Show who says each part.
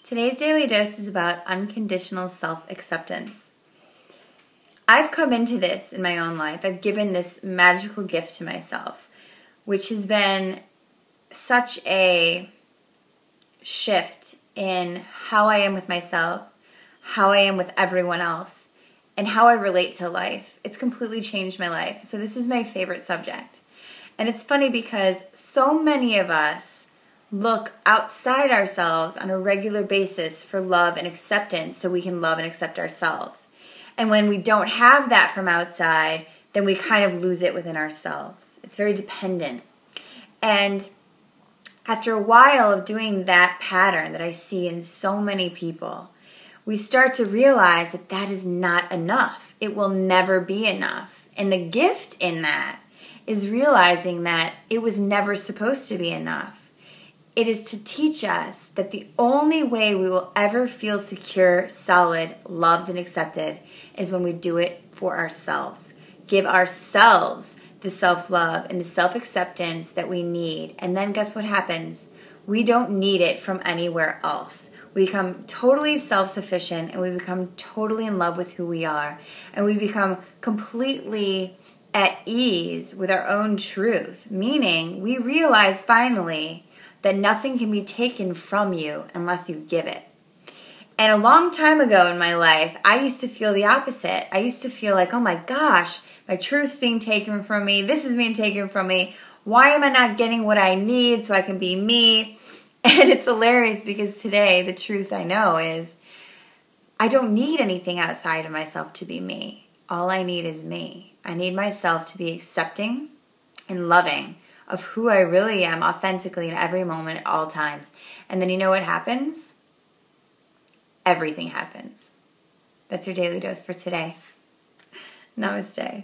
Speaker 1: Today's Daily Dose is about unconditional self-acceptance. I've come into this in my own life. I've given this magical gift to myself, which has been such a shift in how I am with myself, how I am with everyone else, and how I relate to life. It's completely changed my life. So this is my favorite subject. And it's funny because so many of us look outside ourselves on a regular basis for love and acceptance so we can love and accept ourselves. And when we don't have that from outside, then we kind of lose it within ourselves. It's very dependent. And after a while of doing that pattern that I see in so many people, we start to realize that that is not enough. It will never be enough. And the gift in that is realizing that it was never supposed to be enough. It is to teach us that the only way we will ever feel secure, solid, loved, and accepted is when we do it for ourselves. Give ourselves the self-love and the self-acceptance that we need. And then guess what happens? We don't need it from anywhere else. We become totally self-sufficient and we become totally in love with who we are. And we become completely at ease with our own truth. Meaning, we realize finally that nothing can be taken from you unless you give it. And a long time ago in my life, I used to feel the opposite. I used to feel like, oh my gosh, my truth's being taken from me. This is being taken from me. Why am I not getting what I need so I can be me? And it's hilarious because today the truth I know is I don't need anything outside of myself to be me. All I need is me. I need myself to be accepting and loving of who I really am authentically in every moment at all times. And then you know what happens? Everything happens. That's your Daily Dose for today. Namaste.